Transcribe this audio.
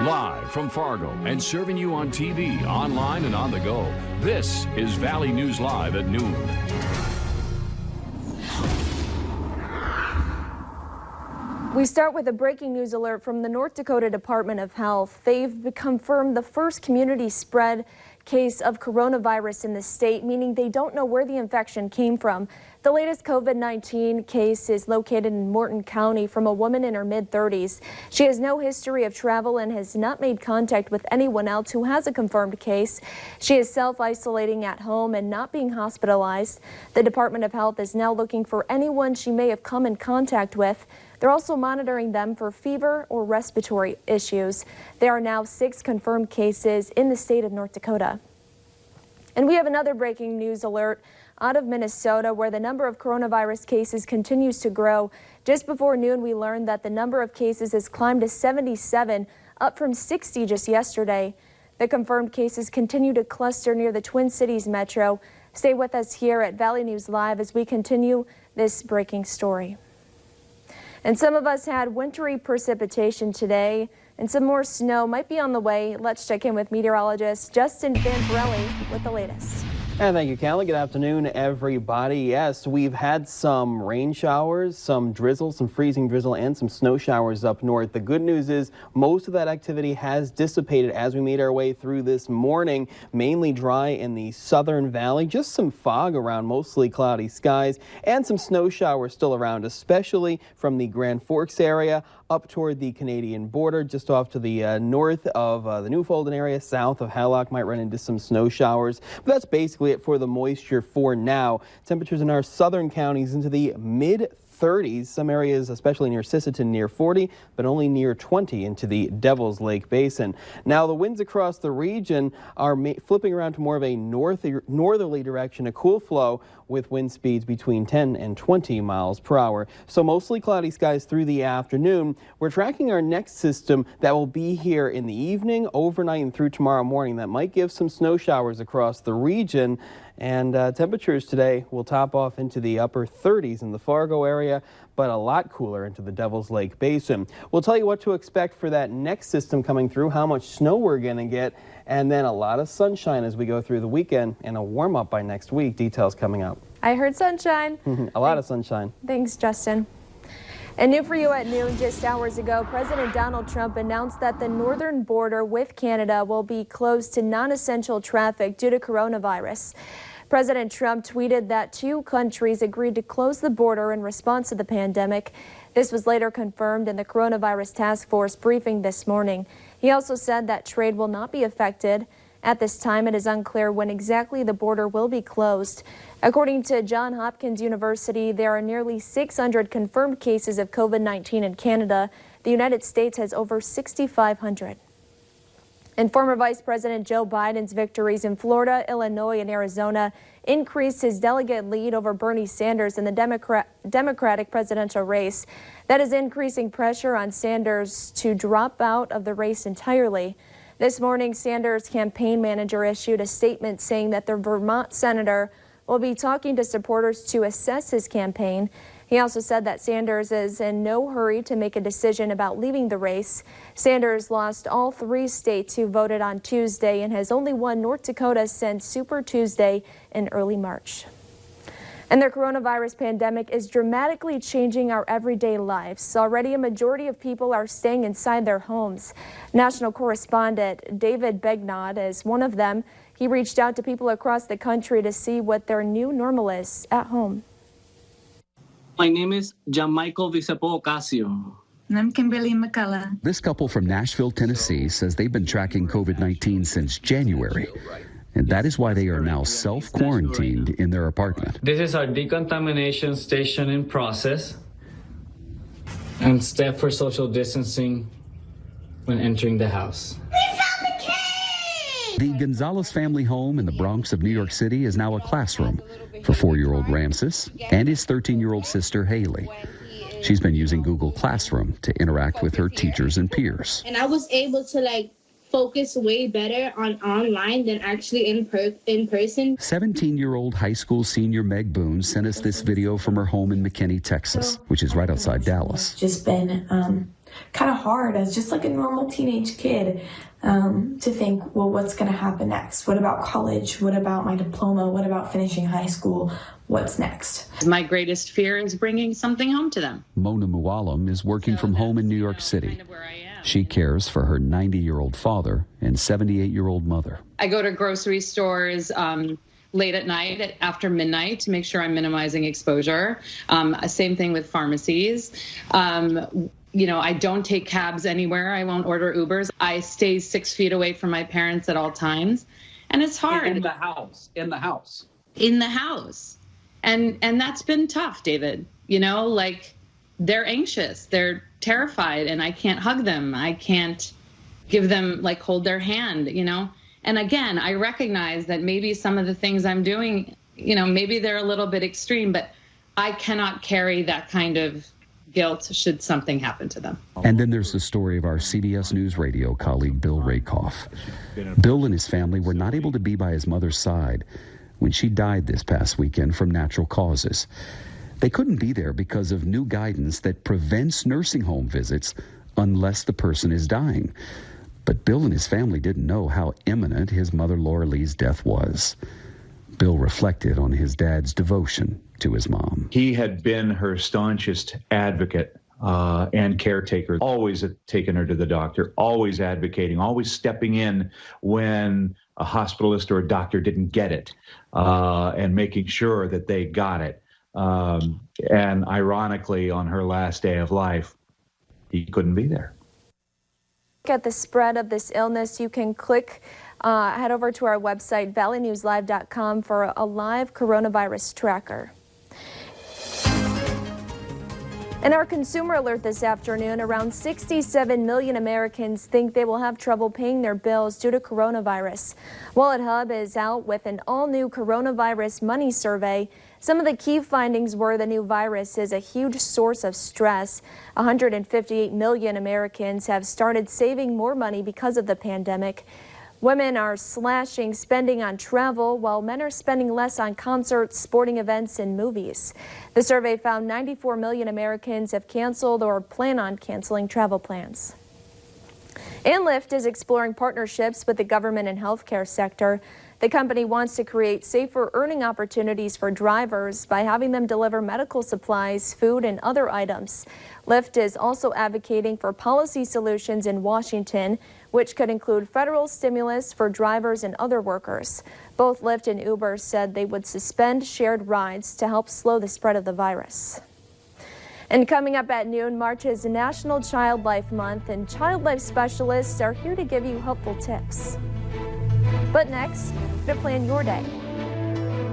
Live from Fargo and serving you on TV, online, and on the go, this is Valley News Live at noon. We start with a breaking news alert from the North Dakota Department of Health. They've confirmed the first community spread case of coronavirus in the state, meaning they don't know where the infection came from. The latest COVID-19 case is located in Morton County from a woman in her mid-30s. She has no history of travel and has not made contact with anyone else who has a confirmed case. She is self-isolating at home and not being hospitalized. The Department of Health is now looking for anyone she may have come in contact with. They're also monitoring them for fever or respiratory issues. There are now 6 confirmed cases in the state of North Dakota. And we have another breaking news alert out of Minnesota, where the number of coronavirus cases continues to grow. Just before noon, we learned that the number of cases has climbed to 77, up from 60 just yesterday. The confirmed cases continue to cluster near the Twin Cities metro. Stay with us here at Valley News Live as we continue this breaking story. And some of us had wintry precipitation today, and some more snow might be on the way. Let's check in with meteorologist Justin Vanparelli with the latest. And thank you, Callie. Good afternoon, everybody. Yes, we've had some rain showers, some drizzle, some freezing drizzle, and some snow showers up north. The good news is most of that activity has dissipated as we made our way through this morning. Mainly dry in the southern valley, just some fog around, mostly cloudy skies, and some snow showers still around, especially from the Grand Forks area up toward the Canadian border, just off to the north of the Newfoundland area, south of Hallock. Might run into some snow showers, but that's basically it for the moisture for now. Temperatures in our southern counties into the mid-30s. Some areas, especially near Sisseton, near 40, but only near 20 into the Devil's Lake Basin. Now, the winds across the region are flipping around to more of a northerly direction, a cool flow with wind speeds between 10 and 20 miles per hour. So mostly cloudy skies through the afternoon. We're tracking our next system that will be here in the evening, overnight, and through tomorrow morning. That might give some snow showers across the region. And temperatures today will top off into the upper 30s in the Fargo area, but a lot cooler into the Devil's Lake Basin. We'll tell you what to expect for that next system coming through, how much snow we're going to get, and then a lot of sunshine as we go through the weekend and a warm up by next week. Details coming up. I heard sunshine. A lot of sunshine. Thanks, Justin. And new for you at noon, just hours ago, President Donald Trump announced that the northern border with Canada will be closed to non-essential traffic due to coronavirus. President Trump tweeted that 2 countries agreed to close the border in response to the pandemic. This was later confirmed in the coronavirus task force briefing this morning. He also said that trade will not be affected. At this time, it is unclear when exactly the border will be closed. According to Johns Hopkins University, there are nearly 600 confirmed cases of COVID-19 in Canada. The United States has over 6,500. And former Vice President Joe Biden's victories in Florida, Illinois, and Arizona increased his delegate lead over Bernie Sanders in the Democratic presidential race. That is increasing pressure on Sanders to drop out of the race entirely. This morning, Sanders' campaign manager issued a statement saying that the Vermont senator will be talking to supporters to assess his campaign. He also said that Sanders is in no hurry to make a decision about leaving the race. Sanders lost all 3 states who voted on Tuesday and has only won North Dakota since Super Tuesday in early March. And the coronavirus pandemic is dramatically changing our everyday lives. Already a majority of people are staying inside their homes. National correspondent David Begnaud is one of them. He reached out to people across the country to see what their new normal is at home. My name is Jamichael Vicepo Ocasio. And I'm Kimberly McCullough. This couple from Nashville, Tennessee says they've been tracking COVID-19 since January. And that is why they are now self-quarantined in their apartment. This is our decontamination station in process and step for social distancing when entering the house. The Gonzalez family home in the Bronx of New York City is now a classroom for 4-year-old Ramses and his 13-year-old sister, Haley. She's been using Google Classroom to interact with her teachers and peers. And I was able to focus way better on online than actually in person. 17-year-old high school senior Meg Boone sent us this video from her home in McKinney, Texas, which is right outside Dallas. Just been kind of hard as just like a normal teenage kid to think, well, what's going to happen next? What about college? What about my diploma? What about finishing high school? What's next? My greatest fear is bringing something home to them. Mona Mualim is working from home in New York City. She cares for her 90-year-old father and 78-year-old mother. I go to grocery stores late at night, after midnight, to make sure I'm minimizing exposure. Same thing with pharmacies. I don't take cabs anywhere. I won't order Ubers. I stay 6 feet away from my parents at all times. And it's hard. In the house. In the house. And that's been tough, David. They're anxious. They're terrified, and I can't hug them. I can't give them, hold their hand, And again, I recognize that maybe some of the things I'm doing, maybe they're a little bit extreme, but I cannot carry that kind of guilt should something happen to them. And then there's the story of our CBS News Radio colleague, Bill Rakoff. Bill and his family were not able to be by his mother's side when she died this past weekend from natural causes. They couldn't be there because of new guidance that prevents nursing home visits unless the person is dying. But Bill and his family didn't know how imminent his mother Laura Lee's death was. Bill reflected on his dad's devotion to his mom. He had been her staunchest advocate and caretaker, always taking her to the doctor, always advocating, always stepping in when a hospitalist or a doctor didn't get it, and making sure that they got it. And ironically, on her last day of life, he couldn't be there. At the spread of this illness, you can head over to our website, valleynewslive.com, for a live coronavirus tracker. In our consumer alert this afternoon, around 67 million Americans think they will have trouble paying their bills due to coronavirus. Wallet Hub is out with an all-new coronavirus money survey. Some of the key findings were the new virus is a huge source of stress. 158 million Americans have started saving more money because of the pandemic. Women are slashing spending on travel, while men are spending less on concerts, sporting events, and movies. The survey found 94 million Americans have canceled or plan on canceling travel plans. And Lyft is exploring partnerships with the government and healthcare sector. The company wants to create safer earning opportunities for drivers by having them deliver medical supplies, food, and other items. Lyft is also advocating for policy solutions in Washington, which could include federal stimulus for drivers and other workers. Both Lyft and Uber said they would suspend shared rides to help slow the spread of the virus. And coming up at noon, March is National Child Life Month, and child life specialists are here to give you helpful tips. But next, to plan your day.